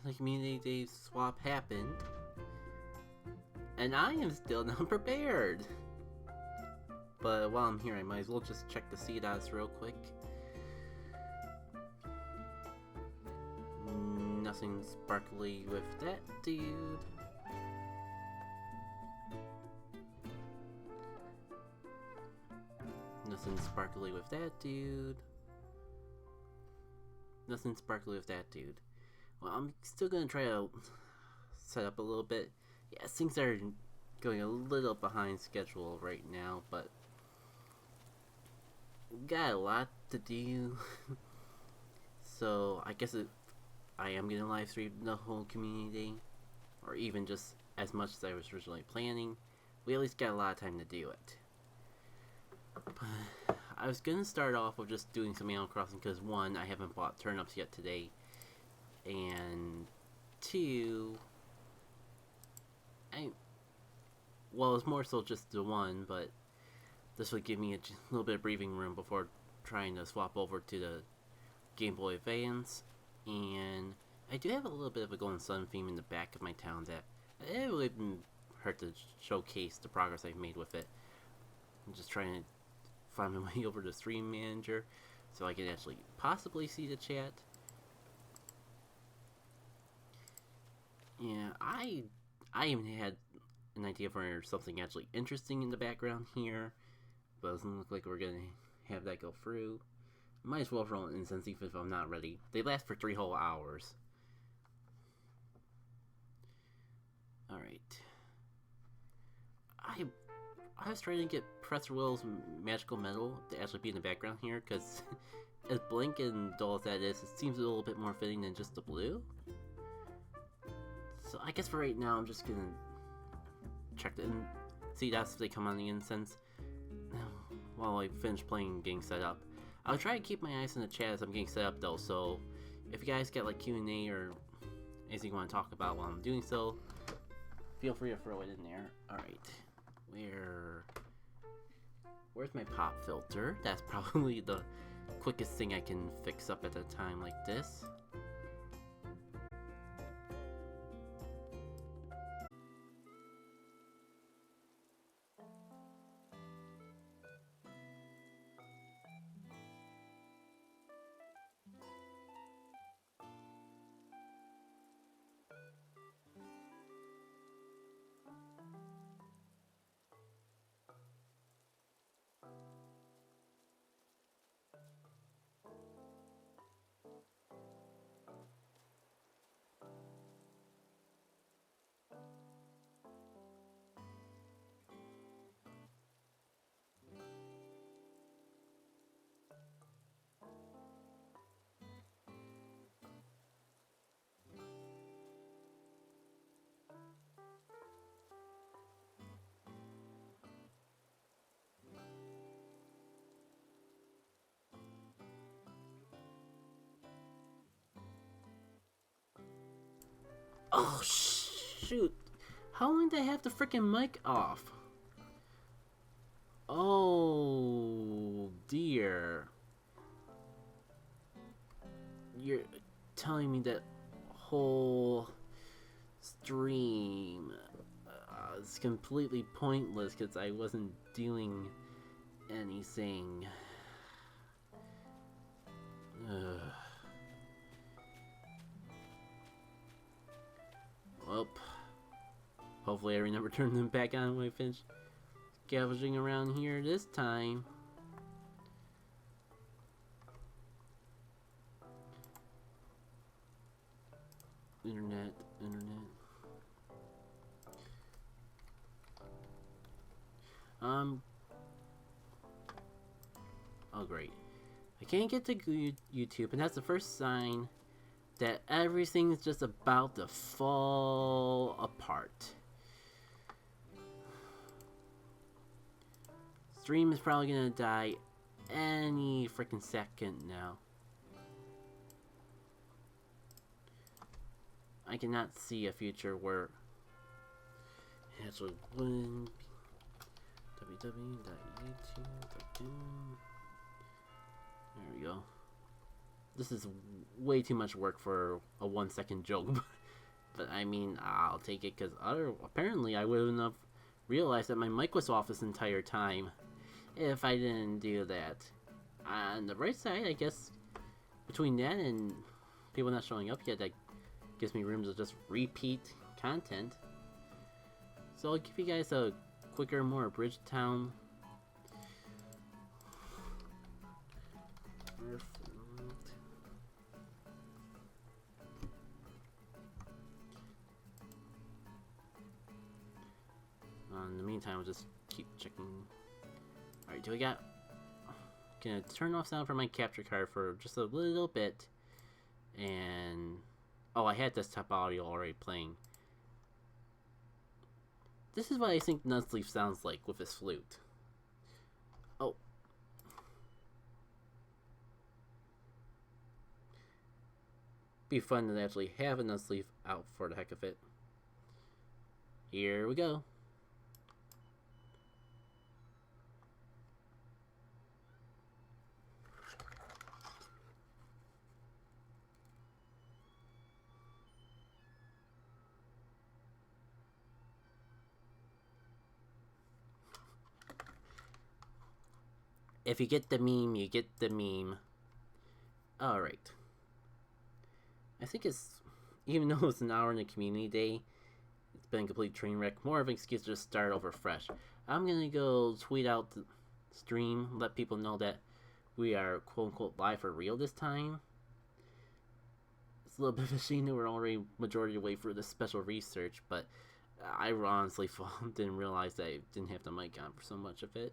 the community day swap happened, and I am still not prepared. But while I'm here, I might as well just check the Seedots real quick. Nothing sparkly with that dude. Nothing sparkly with that dude. Nothing sparkly with that dude. Well, I'm still gonna try to set up a little bit. Yeah, things are going a little behind schedule right now, but got a lot to do. So I guess I am gonna live stream the whole community, or even just as much as I was originally planning. We at least got a lot of time to do it. But I was gonna start off with just doing some Animal Crossing because one, I haven't bought turnips yet today, and two, well, it's more so just the one, but this would give me a little bit of breathing room before trying to swap over to the Game Boy Advance. And I do have a little bit of a Golden Sun theme in the back of my town that it wouldn't hurt to showcase the progress I've made with it. I'm just trying to find my way over to Stream Manager so I can actually possibly see the chat. Yeah, I even had an idea for something actually interesting in the background here, but it doesn't look like we're gonna have that go through. Might as well roll an incense even if I'm not ready. They last for 3 whole hours. Alright. I was trying to get Professor Will's magical metal to actually be in the background here, because as blank and dull as that is, it seems a little bit more fitting than just the blue. So I guess for right now, I'm just gonna check and see if they come on the incense while I finish playing and getting set up. I'll try to keep my eyes in the chat as I'm getting set up though, so if you guys get like Q&A or anything you want to talk about while I'm doing so, feel free to throw it in there. Alright, where's my pop filter? That's probably the quickest thing I can fix up at a time like this. Oh shoot! How long did I have the freaking mic off? Oh dear. You're telling me that whole stream is completely pointless because I wasn't doing anything. Ugh. Well, hopefully I remember turning them back on when I finish scavenging around here this time. Internet. Oh great. I can't get to YouTube, and that's the first sign that everything's just about to fall apart. Stream is probably gonna die any freaking second now. I cannot see a future where actually wouldn't be www.youtube.com. There we go. this is way too much work for a 1 second joke. But I mean, I'll take it because apparently I wouldn't have realized that my mic was off this entire time if I didn't do that. On the right side, I guess between that and people not showing up yet, that gives me room to just repeat content. So I'll give you guys a quicker, more abridged town. In the meantime, we'll just keep checking. Alright, do I got... Gonna turn off sound for my capture card for just a little bit. And... Oh, I had desktop audio already playing. This is what I think Nutsleaf sounds like with his flute. Oh. Be fun to actually have a Nutsleaf out for the heck of it. Here we go. If you get the meme, you get the meme. Alright. I think it's... Even though it's an hour in the community day, it's been a complete train wreck. More of an excuse to just start over fresh. I'm gonna go tweet out the stream, let people know that we are quote-unquote live for real this time. It's a little bit of a shame that we're already majority of the way through this special research, but I honestly didn't realize that I didn't have the mic on for so much of it.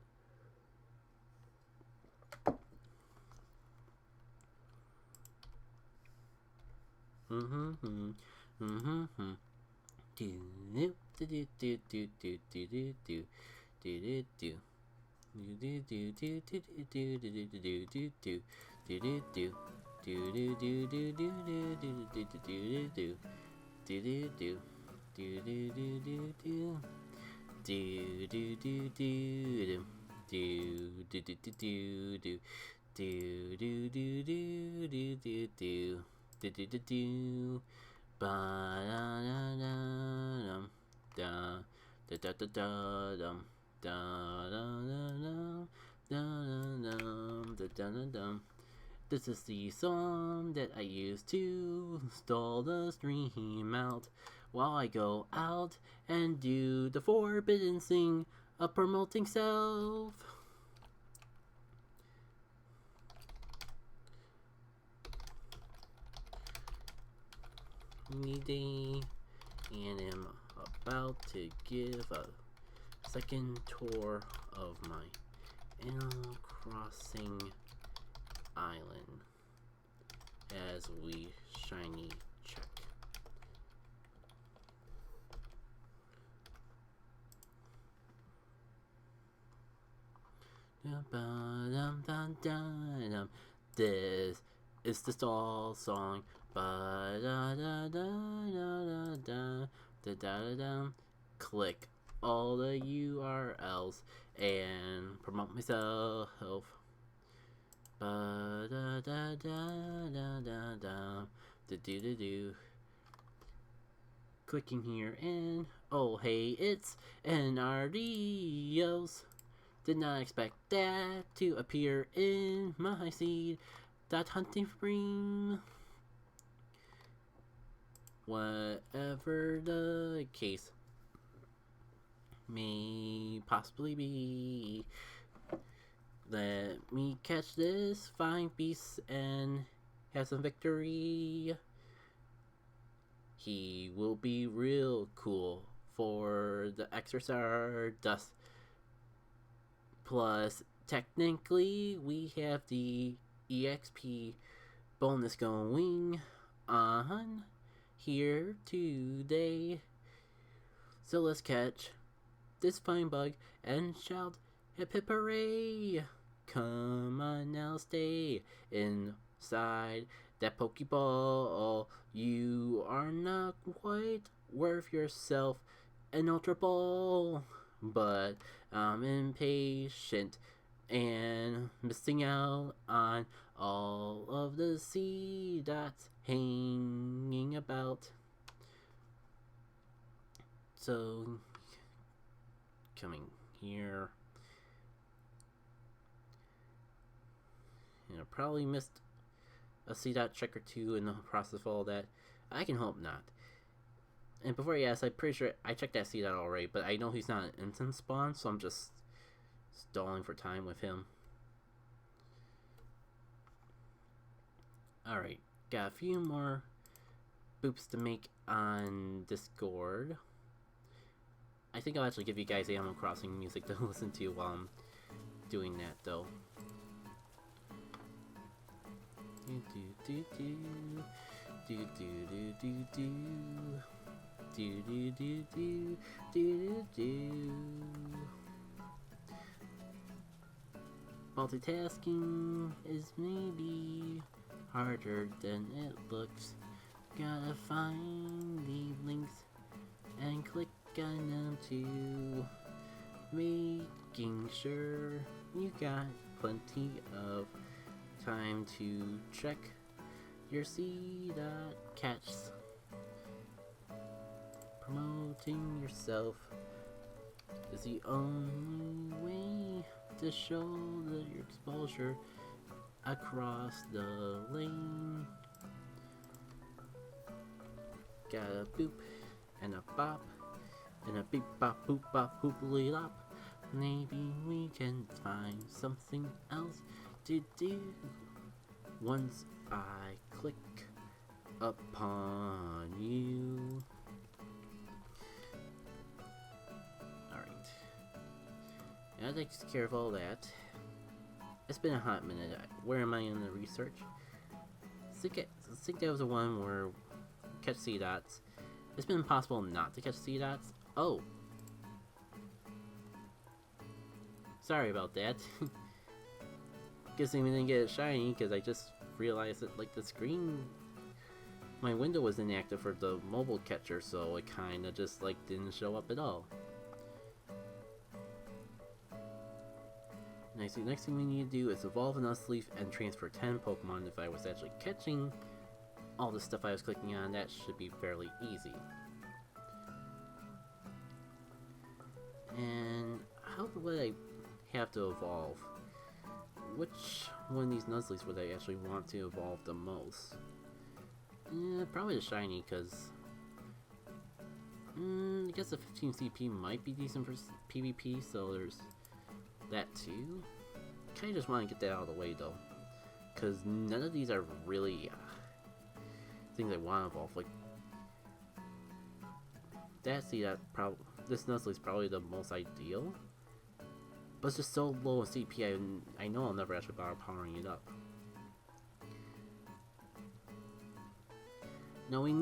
This is the song that I use to stall the stream out while I go out and do the forbidden thing of promoting self. Day and am about to give a second tour of my Animal Crossing island as we shiny check. This is the stall song. Click all the URLs and promote myself. Clicking here and oh hey, it's NRDOs. Did not expect that to appear in my seed. That hunting stream. Whatever the case may possibly be, let me catch this fine beast and have some victory. He will be real cool for the XRSR dust. Plus, technically, we have the EXP bonus going on here today. So let's catch this fine bug and shout hip hip hooray. Come on now, stay inside that Pokeball. You are not quite worth yourself an Ultra Ball, but I'm impatient and missing out on all of the Seedots hanging about. So, coming here. I probably missed a Seedot check or two in the process of all that. I can hope not. And before you ask, I'm pretty sure I checked that Seedot already, but I know he's not an instant spawn, so I'm just stalling for time with him. Alright, got a few more boops to make on Discord. I think I'll actually give you guys Animal Crossing music to listen to while I'm doing that, though. Multitasking is maybe harder than it looks. Gotta find the links and click on them too. Making sure you got plenty of time to check your Seedot catches. Promoting yourself is the only way to show that your exposure across the lane. Got a boop and a bop and a beep bop boop bop booply lop. Maybe we can find something else to do once I click upon you. Alright. That takes care of all that. It's been a hot minute. Where am I in the research? I think that was the one where catch Seedots. It's been impossible not to catch Seedots. Oh! Sorry about that. Guessing we didn't get it shiny because I just realized that like the screen, my window was inactive for the mobile catcher, so it kind of just like didn't show up at all. Next thing we need to do is evolve an Nuzleaf and transfer 10 Pokemon. If I was actually catching all the stuff I was clicking on, that should be fairly easy. And how would I have to evolve? Which one of these Nuzleafs would I actually want to evolve the most? Probably the shiny, because I guess the 15 CP might be decent for PvP, so there's that too. Kinda just want to get that out of the way though, because none of these are really things I want to evolve. Like this Nuzleaf is probably the most ideal, but it's just so low in CP. I know I'll never actually bother powering it up. No, we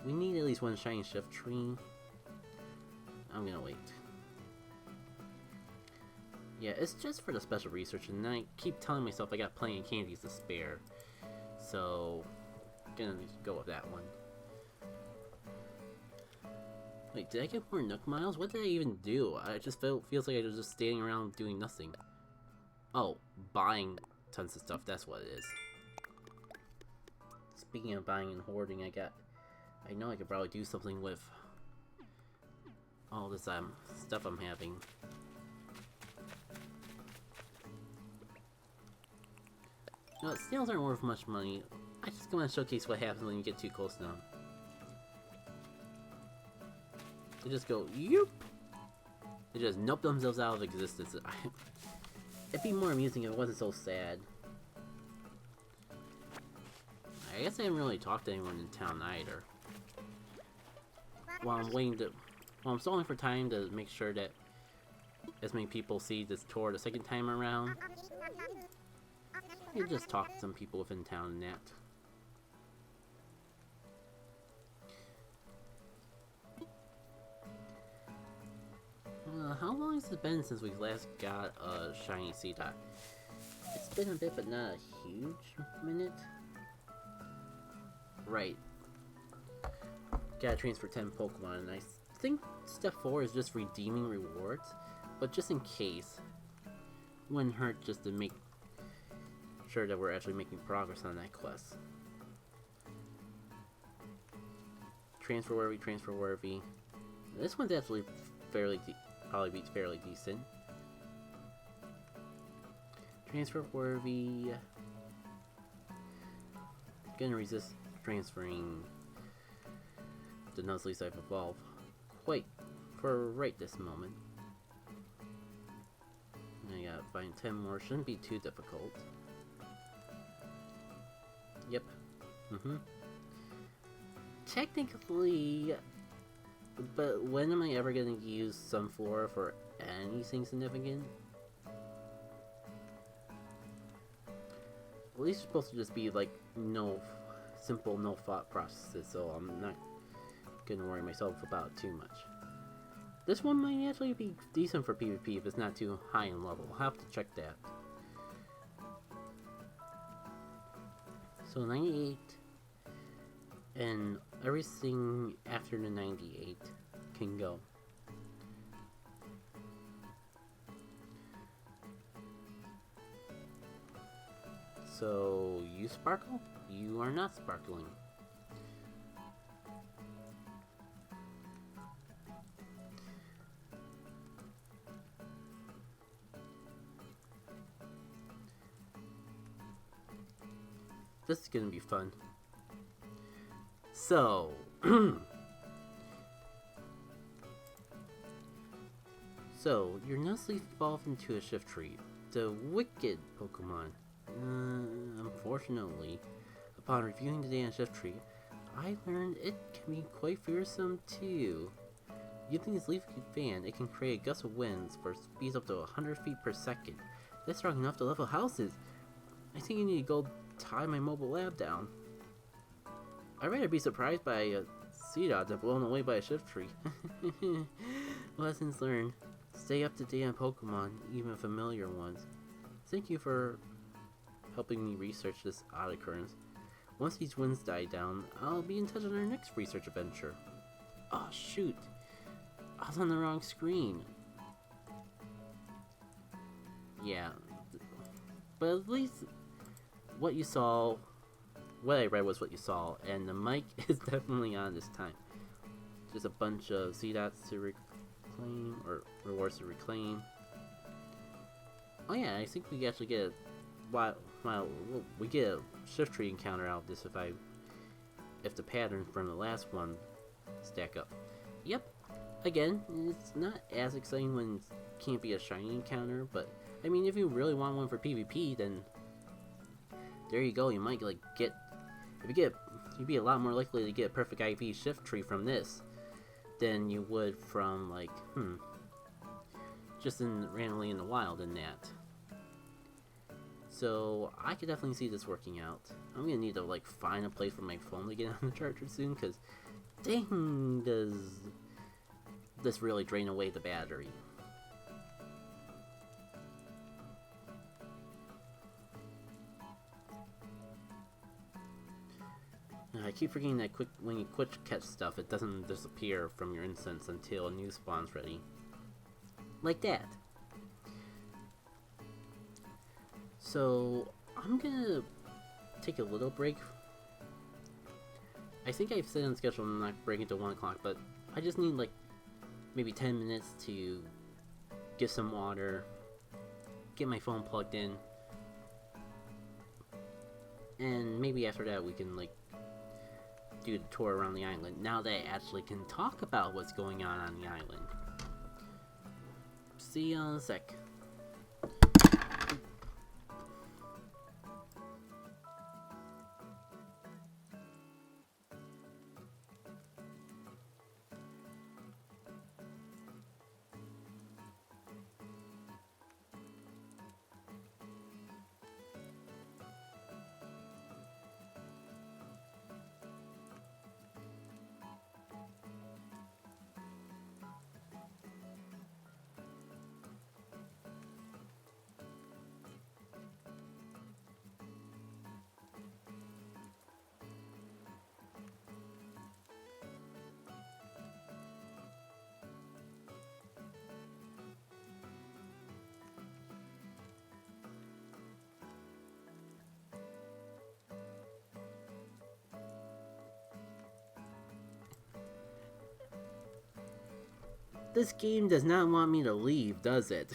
need at least one shiny shift tree. I'm gonna wait. Yeah, it's just for the special research, and I keep telling myself I got plenty of candies to spare. So, gonna go with that one. Wait, did I get more Nook Miles? What did I even do? I just feels like I was just standing around doing nothing. Oh, buying tons of stuff, that's what it is. Speaking of buying and hoarding, I know I could probably do something with all this stuff I'm having. No, snails aren't worth much money. I just want to showcase what happens when you get too close to them. They just go, yoop! They just nope themselves out of existence. It'd be more amusing if it wasn't so sad. I guess I haven't really talked to anyone in town either. While I'm stalling for time to make sure that as many people see this tour the second time around, you just talk to some people within town and that. How long has it been since we last got a shiny Seedot? It's been a bit, but not a huge minute. Right. Gotta transfer 10 Pokemon, and I think step 4 is just redeeming rewards, but just in case, wouldn't hurt just to make sure that we're actually making progress on that quest. Transfer worthy. This one's actually probably be fairly decent. Transfer worthy. Gonna resist transferring the Nuzleaf's I've evolved quite for right this moment. I gotta find 10 more, shouldn't be too difficult. Yep. Technically, but when am I ever gonna use Sunflora for anything significant? At least it's supposed to just be like simple no thought processes, so I'm not gonna worry myself about it too much. This one might actually be decent for PvP if it's not too high in level. I'll have to check that. So 98, and everything after the 98 can go. So, you sparkle? You are not sparkling. This is gonna be fun. So, so your Nuzleaf evolved into a Shiftry, the wicked Pokemon. Unfortunately, upon reviewing the data on Shiftry, I learned it can be quite fearsome too. Using its Leaf fan, it can create a gust of winds for speeds up to 100 feet per second. That's strong enough to level houses. I think I need to go tie my mobile lab down. I'd rather be surprised by a Seedot than blown away by a Shiftry. Lessons learned. Stay up to date on Pokemon, even familiar ones. Thank you for helping me research this odd occurrence. Once these winds die down, I'll be in touch on our next research adventure. Oh shoot! I was on the wrong screen. Yeah. But at least what you saw, what I read was what you saw, and the mic is definitely on this time. Just a bunch of Seedots to reclaim, or rewards to reclaim. Oh yeah, I think we actually get we get a Shiftry encounter out of this if the pattern from the last one stack up. Yep. Again, it's not as exciting when it can't be a shiny encounter, but I mean, if you really want one for PvP, then there you go. You might you'd be a lot more likely to get a perfect IV Shiftry from this than you would from like just randomly in the wild than that. So I could definitely see this working out. I'm gonna need to like find a place for my phone to get on the charger soon, because dang, does this really drain away the battery. I keep forgetting that when you quick catch stuff, it doesn't disappear from your instance until a new spawn's ready. Like that. So, I'm gonna take a little break. I think I've said on the schedule I'm not breaking to 1 o'clock, but I just need like maybe 10 minutes to get some water, get my phone plugged in, and maybe after that we can like do the tour around the island, now that I actually can talk about what's going on the island. See you in a sec. This game does not want me to leave, does it?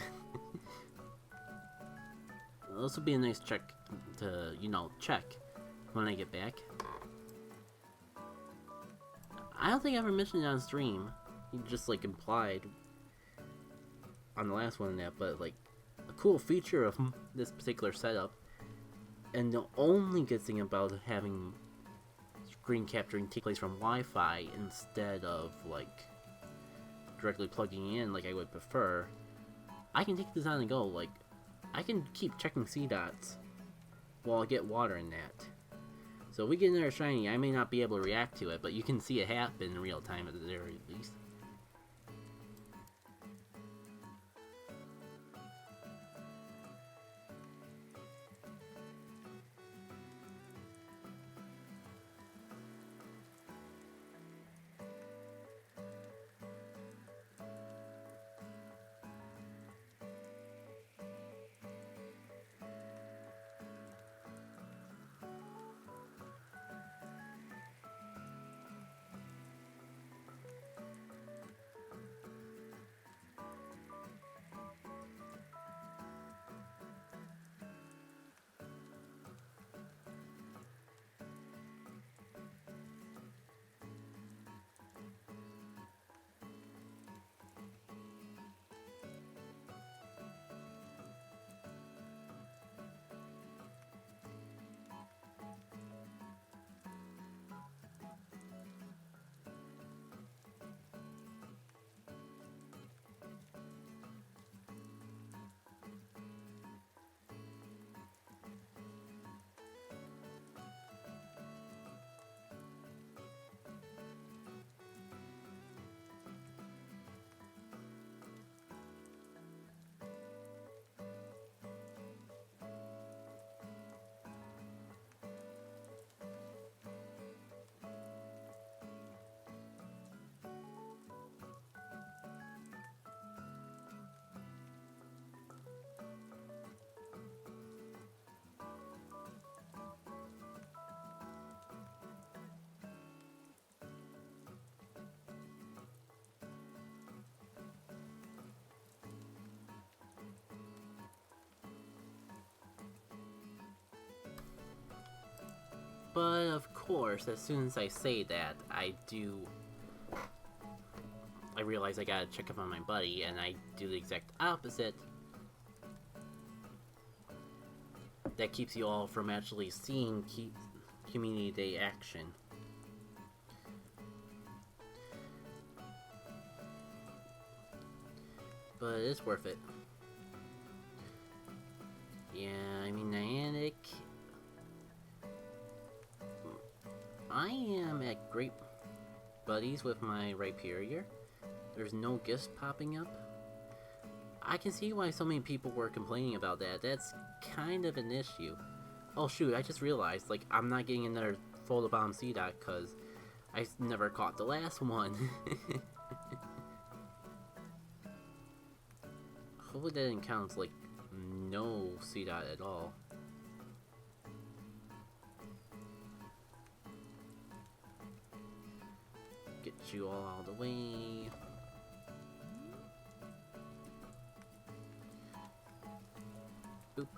This will be a nice check to, check when I get back. I don't think I ever mentioned it on stream. You just, implied on the last one that, but, a cool feature of this particular setup, and the only good thing about having screen capturing take place from Wi-Fi instead of, directly plugging in like I would prefer, I can take this on the go. I can keep checking Seedots while I get water in that. So if we get another shiny, I may not be able to react to it, but you can see it happen in real time at the very least. But of course, as soon as I say that, I realize I gotta check up on my buddy, and I do the exact opposite. That keeps you all from actually seeing Community Day action. But it's worth it. Yeah, I mean, Niantic, I am at great buddies with my Rhyperior. There's no gifts popping up. I can see why so many people were complaining about that. That's kind of an issue. Oh shoot, I just realized, I'm not getting another Photobomb Seedot because I never caught the last one. Hopefully that didn't count as, no Seedot at all. Get you all out of the way. Boop.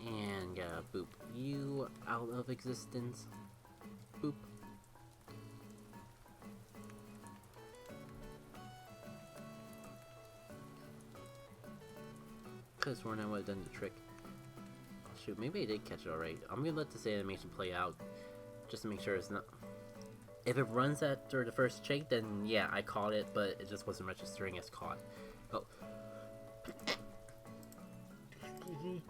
And gotta boop you out of existence. Boop. Could've sworn I would've done the trick. Shoot, maybe I did catch it alright. I'm gonna let this animation play out, just to make sure it's not... If it runs after the first shake, then yeah, I caught it, but it just wasn't registering as caught. Oh. Excuse me.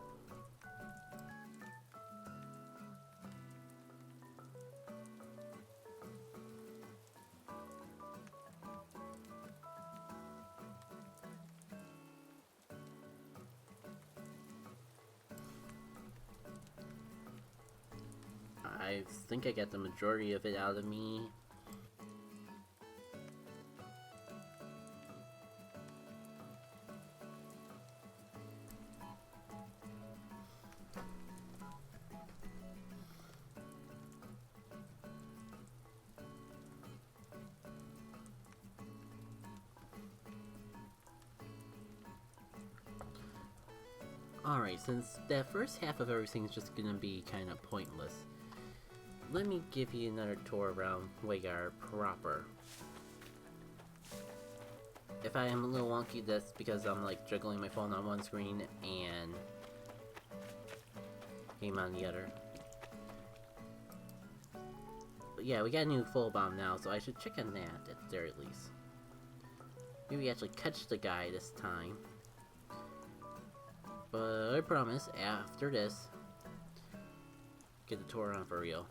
I think I got the majority of it out of me. Alright, since that first half of everything's just gonna be kind of pointless, let me give you another tour around Waygar proper. If I am a little wonky, that's because I'm like juggling my phone on one screen and game on the other. But yeah, we got a new full bomb now, so I should check on that at the very least. Maybe actually catch the guy this time. But I promise, after this, get the tour on for real.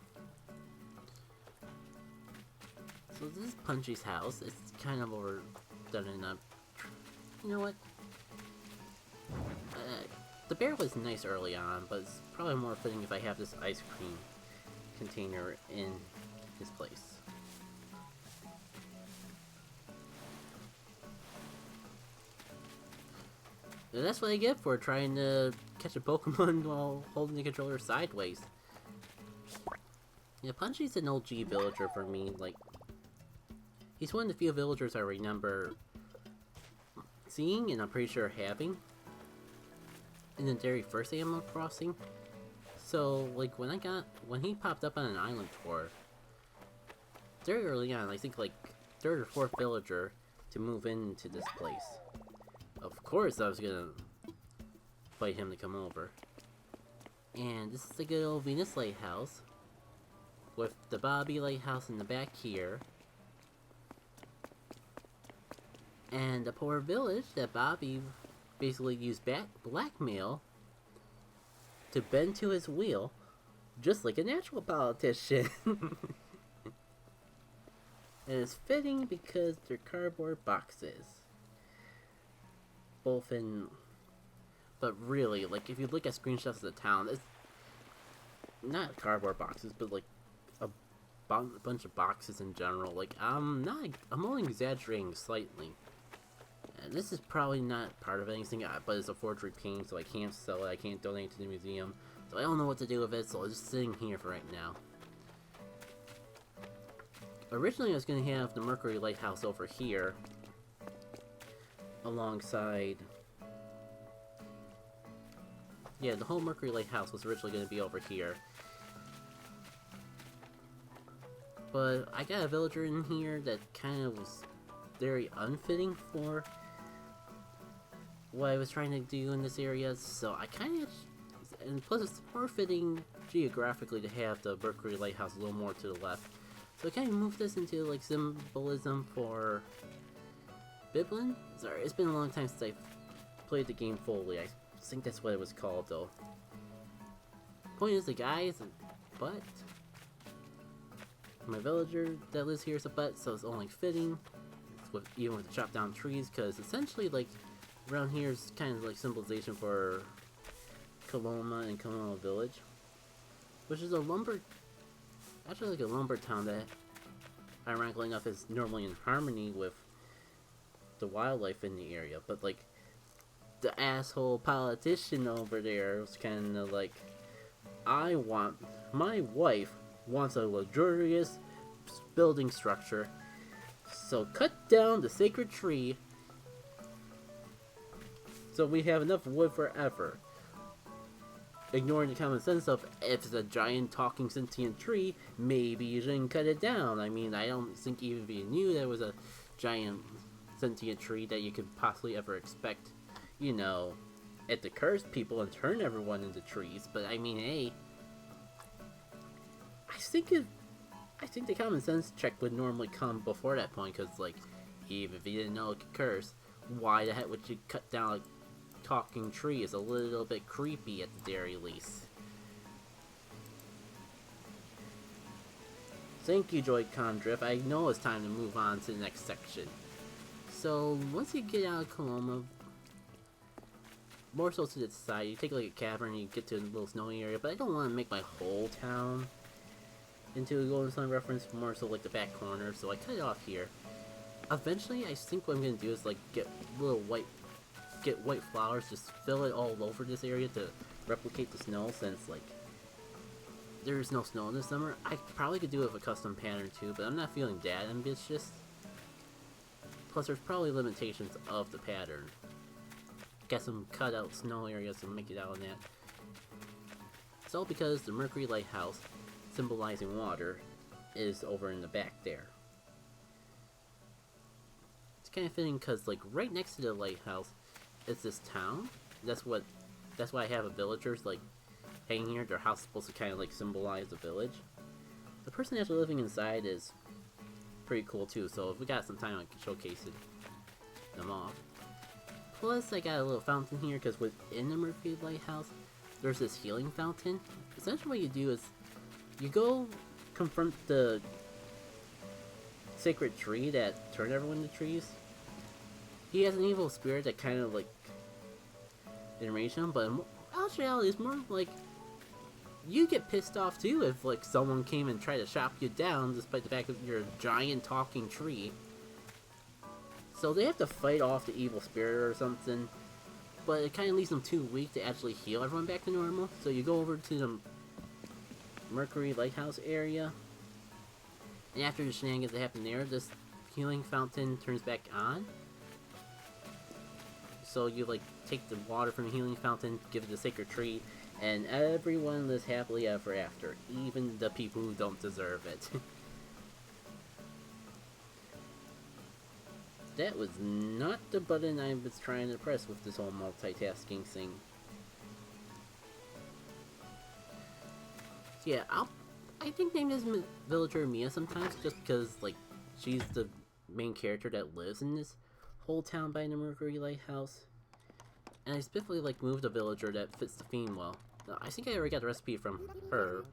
So this is Punchy's house. It's kind of overdone enough. You know what? The bear was nice early on, but it's probably more fitting if I have this ice cream container in his place. And that's what I get for trying to catch a Pokemon while holding the controller sideways. Yeah, Punchy's an OG villager for me. Like, he's one of the few villagers I remember seeing, and I'm pretty sure having, in the very first Animal Crossing. So, like, when he popped up on an island tour, very early on, I think like 3rd or 4th villager to move into this place. Of course I was gonna fight him to come over. And this is the good old Venus Lighthouse, with the Bobby Lighthouse in the back here. And the poor village that Bobby basically used blackmail to bend to his will, just like a natural politician. And it's fitting because they're cardboard boxes. Both in... But really, like, if you look at screenshots of the town, it's not cardboard boxes, but like a bunch of boxes in general. Like, I'm only exaggerating slightly. And this is probably not part of anything, but it's a forgery painting, so I can't sell it, I can't donate it to the museum. So I don't know what to do with it, so it's just sitting here for right now. Originally I was going to have the Mercury Lighthouse over here, alongside... Yeah, the whole Mercury Lighthouse was originally going to be over here. But I got a villager in here that kind of was very unfitting for what I was trying to do in this area, so I kind of... And plus it's more fitting geographically to have the Mercury Lighthouse a little more to the left. So I kind of moved this into like symbolism for Biblin? Sorry, it's been a long time since I've played the game fully. I think that's what it was called though. Point is, the guy is a butt. My villager that lives here is a butt, so it's only fitting. Even with the chopped down trees, because essentially like around here is kind of like symbolization for Coloma and Coloma Village, which is a actually like a lumber town that, ironically enough, is normally in harmony with the wildlife in the area. But like the asshole politician over there was kind of like, my wife wants a luxurious building structure, so cut down the sacred tree so we have enough wood forever. Ignoring the common sense of, if it's a giant talking sentient tree, maybe you shouldn't cut it down. I mean, I don't think even if you knew there was a giant sentient tree that you could possibly ever expect, you know, it to curse people and turn everyone into trees. But I mean, hey, I think the common sense check would normally come before that point, because like, even if you didn't know it could curse, why the heck would you cut down a talking tree? Is a little bit creepy at the very least. Thank you, Joy-Con Drift. I know it's time to move on to the next section. So once you get out of Coloma, more so to the side, you take like a cavern and you get to a little snowy area, but I don't want to make my whole town into a Golden Sun reference, more so like the back corner, so I cut it off here. Eventually, I think what I'm going to do is like get white flowers, just fill it all over this area to replicate the snow, since like there's no snow this summer. I probably could do it with a custom pattern too, but I'm not feeling that ambitious. Plus there's probably limitations of the pattern. got some cut out snow areas to make it out on that. It's all because the Mercury Lighthouse, symbolizing water, is over in the back there. It's kind of fitting because, like, right next to the lighthouse is this town. That's why I have a villagers like hanging here. Their house is supposed to kind of like symbolize the village. The person actually living inside is pretty cool too. So if we got some time, I can showcase them off. Plus, I got a little fountain here because within the Mercury Lighthouse, there's this healing fountain. Essentially, what you do is you go confront the sacred tree that turned everyone to trees. He has an evil spirit that kind of like enraged him, but actually it's more like you get pissed off too if like someone came and tried to chop you down despite the fact that you're a giant talking tree. So they have to fight off the evil spirit or something, but it kind of leaves them too weak to actually heal everyone back to normal. So you go over to the Mercury Lighthouse area, and after the shenanigans that happen there, this healing fountain turns back on. So you like take the water from the healing fountain, give it to the sacred tree, and everyone lives happily ever after, even the people who don't deserve it. That was not the button I was trying to press with this whole multitasking thing. So yeah, I think name this villager Mia sometimes, just because like she's the main character that lives in this whole town by the Mercury Lighthouse. And I specifically like moved a villager that fits the theme well. I think I already got the recipe from her.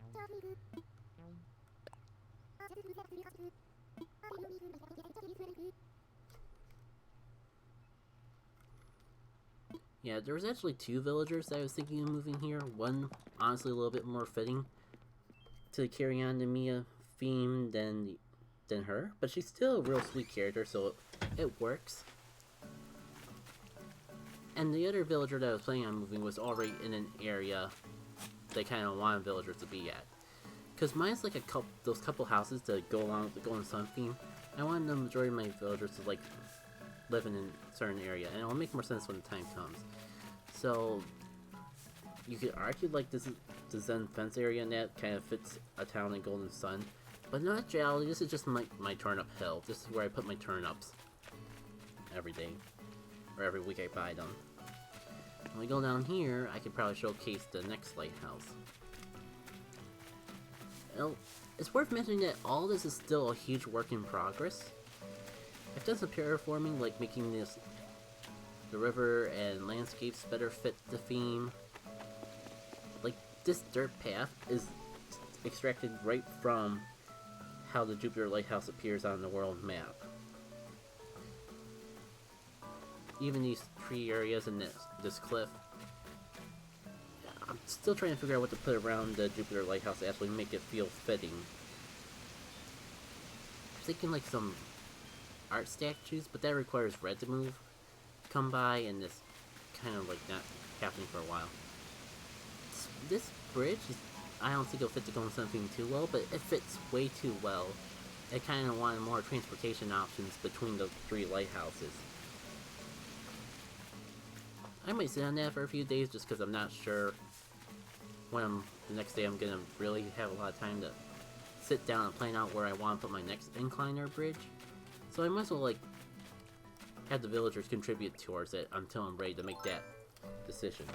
Yeah, there was actually two villagers that I was thinking of moving here. One, honestly, a little bit more fitting to carry on the Mia theme than her, but she's still a real sweet character, so it works. And the other villager that I was planning on moving was already in an area they kind of wanted villagers to be at. Because mine's like those couple houses that go along with the Golden Sun theme. I want the majority of my villagers to like live in a certain area, and it'll make more sense when the time comes. So you could argue like this is the Zen fence area, and that kind of fits a town in Golden Sun. But not reality, this is just my turnip hill. This is where I put my turnips every day, or every week I buy them. When we go down here, I could probably showcase the next lighthouse. Well, it's worth mentioning that all this is still a huge work in progress. I've done some terraforming, like making the river and landscapes better fit the theme. Like, this dirt path is extracted right from how the Jupiter Lighthouse appears on the world map. Even these tree areas and this cliff. I'm still trying to figure out what to put around the Jupiter Lighthouse to actually make it feel fitting. I'm thinking like some art statues, but that requires red to come by, and this kind of like not happening for a while. This bridge is, I don't think it'll fit the Golden Sun theme too well, but it fits way too well. I kind of wanted more transportation options between the three lighthouses. I might sit on that for a few days just because I'm not sure when the next day I'm gonna really have a lot of time to sit down and plan out where I want to put my next incline or bridge. So I might as well like have the villagers contribute towards it until I'm ready to make that decision.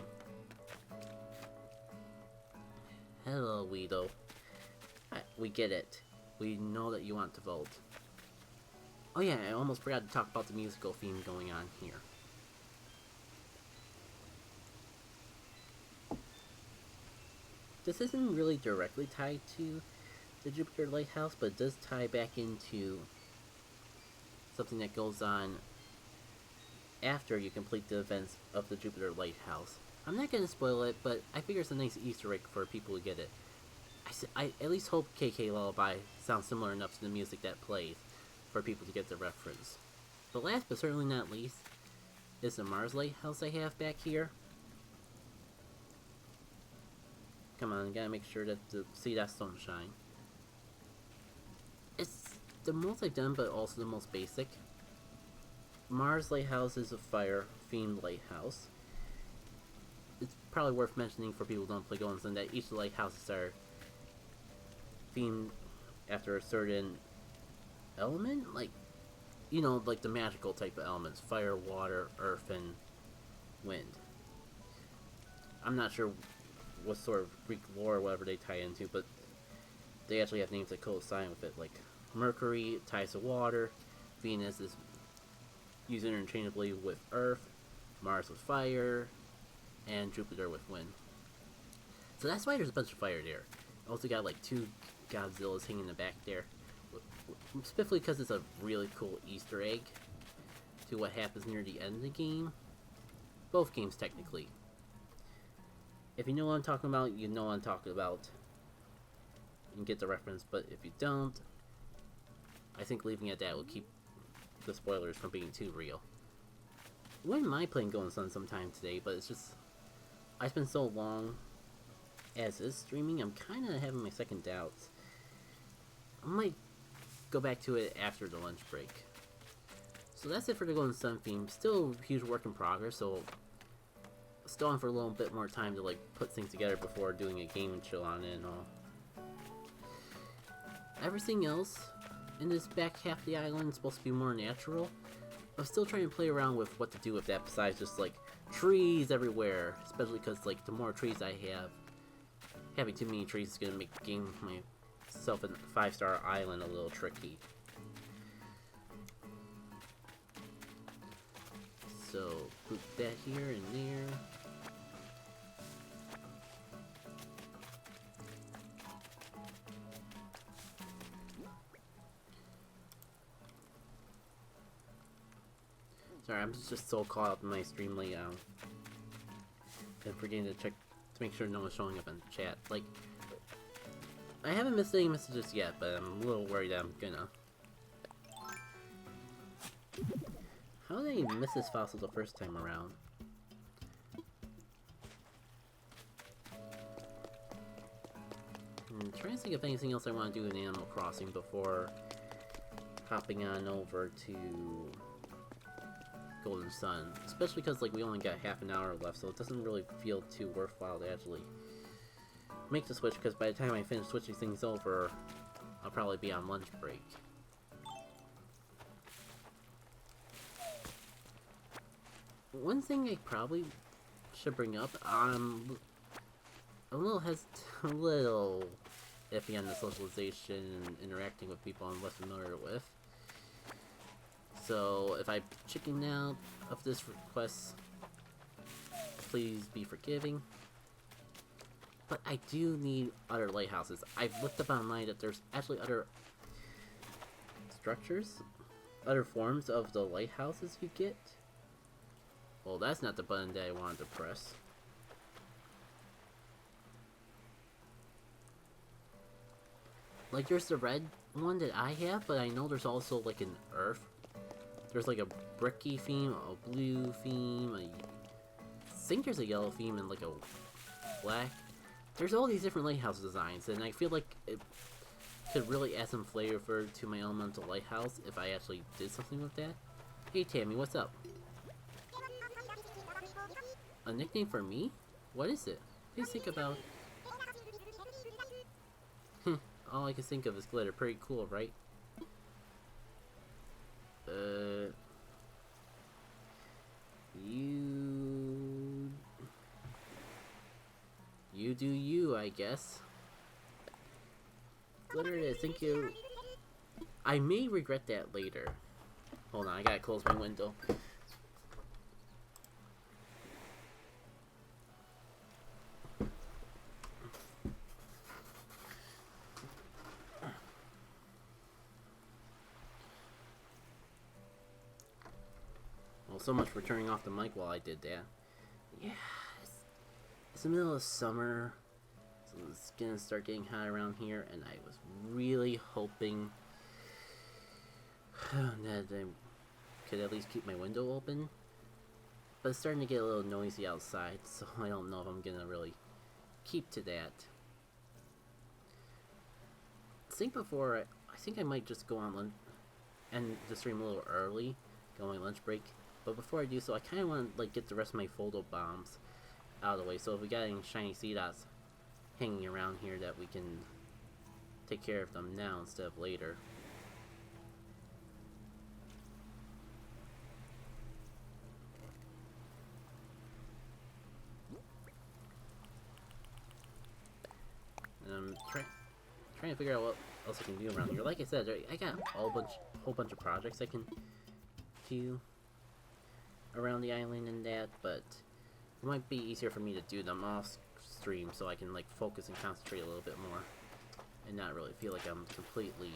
Hello, Weedle. We get it. We know that you want to vote. Oh yeah, I almost forgot to talk about the musical theme going on here. This isn't really directly tied to the Jupiter Lighthouse, but it does tie back into something that goes on after you complete the events of the Jupiter Lighthouse. I'm not going to spoil it, but I figure it's a nice Easter egg for people to get it. I at least hope KK Lullaby sounds similar enough to the music that plays for people to get the reference. But last but certainly not least is the Mars Lighthouse I have back here. Come on, gotta make sure that the Seedot don't shine. It's the most I've done, but also the most basic. Mars Lighthouse is a fire-themed lighthouse. it's probably worth mentioning for people who don't play Golden Sun that each of the lighthouses are themed after a certain element, like, you know, like the magical type of elements: fire, water, earth, and wind. I'm not sure what sort of Greek lore or whatever they tie into, but they actually have names that coincide with it, like Mercury ties to water, Venus is used interchangeably with earth, Mars with fire, and Jupiter with wind. So that's why there's a bunch of fire there. Also got like 2 Godzillas hanging in the back there. Specifically because it's a really cool Easter egg to what happens near the end of the game. Both games, technically. If you know what I'm talking about, you know what I'm talking about. You can get the reference, but if you don't, I think leaving it at that will keep the spoilers from being too real. I wouldn't mind playing Golden Sun sometime today, but it's just, I spent so long as is streaming, I'm kind of having my second doubts. I might go back to it after the lunch break. So that's it for the Golden Sun theme. Still a huge work in progress, so still on for a little bit more time to like put things together before doing a game and chill on it and all. Everything else in this back half of the island is supposed to be more natural. I'm still trying to play around with what to do with that besides just like trees everywhere, especially because like the more trees I have, having too many trees is going to make game myself a 5-star island a little tricky. So put that here and there. Sorry, I'm just so caught up in my stream layout and forgetting to check to make sure no one's showing up in the chat. Like, I haven't missed any messages yet, but I'm a little worried that I'm gonna. How did I miss this fossil the first time around? I'm trying to think of anything else I want to do in Animal Crossing before hopping on over to Golden Sun, especially because like we only got half an hour left, so it doesn't really feel too worthwhile to actually make the switch, because by the time I finish switching things over, I'll probably be on lunch break. One thing I probably should bring up, I'm a little iffy on the socialization and interacting with people I'm less familiar with. So if I chicken out of this request, please be forgiving. But I do need other lighthouses. I've looked up online that there's actually other structures, other forms of the lighthouses you get. Well, that's not the button that I wanted to press. Like, there's the red one that I have, but I know there's also like an earth. There's like a bricky theme, a blue theme, I think there's a yellow theme, and like a black. There's all these different lighthouse designs, and I feel like it could really add some flavor to my elemental lighthouse if I actually did something with that. Hey Tammy, what's up? A nickname for me? What is it? Please think about... all I can think of is glitter. Pretty cool, right? You do you, I guess. Glitter it is, thank you. I may regret that later. Hold on, I gotta close my window. Well, so much for turning off the mic while I did that. Yeah, it's the middle of summer, so it's gonna start getting hot around here, and I was really hoping that I could at least keep my window open. But it's starting to get a little noisy outside, so I don't know if I'm gonna really keep to that. I think I might just go on lunch and the stream a little early, go on my lunch break. But before I do so, I kind of want to like get the rest of my photo bombs. out of the way. So if we got any shiny Seedots hanging around here, that we can take care of them now instead of later. And I'm trying to figure out what else I can do around here. Like I said, I got a whole bunch of projects I can do around the island and that, but it might be easier for me to do them off stream so I can like focus and concentrate a little bit more and not really feel like I'm completely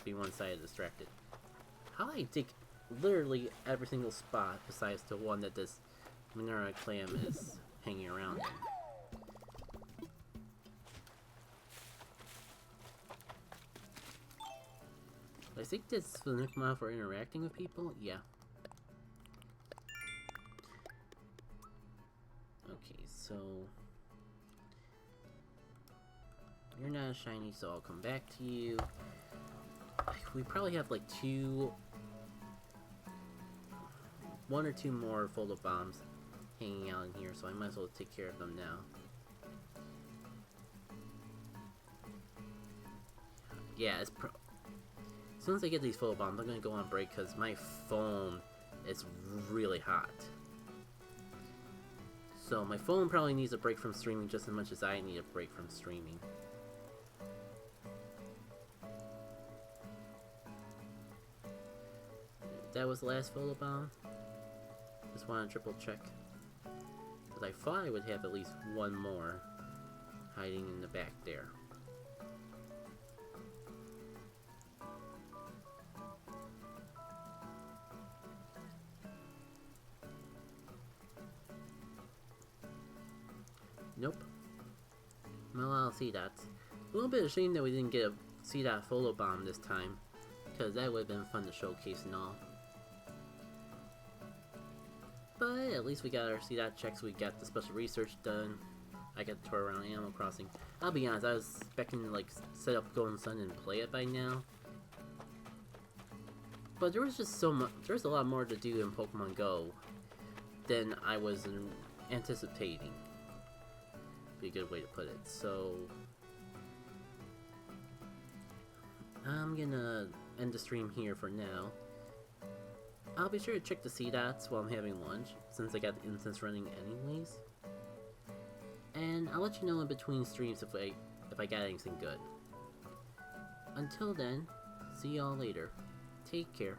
being one-sided distracted. How I take literally every single spot besides the one that this Mineral Clam is hanging around in. I think that's the next model for interacting with people? Yeah. Okay, so... you're not shiny, so I'll come back to you. We probably have like one or two more photo bombs hanging out in here, so I might as well take care of them now. Yeah, as soon as I get these photo bombs, I'm gonna go on break because my phone is really hot. So my phone probably needs a break from streaming just as much as I need a break from streaming. That was the last photo bomb. Just want to triple check. Because I thought I would have at least one more hiding in the back there. Nope. Well, I'll see that. A little bit of shame that we didn't get a Seedot photo bomb this time, because that would have been fun to showcase and all. But at least we got our Seedot checks, we got the special research done. I got the tour around Animal Crossing. I'll be honest, I was expecting to like set up Golden Sun and play it by now. But there was just so much, there's a lot more to do in Pokemon Go than I was anticipating. Be a good way to put it. So I'm gonna end the stream here for now. I'll be sure to check the Seedots while I'm having lunch, since I got the instance running anyways. And I'll let you know in between streams if I got anything good. Until then, see y'all later. Take care.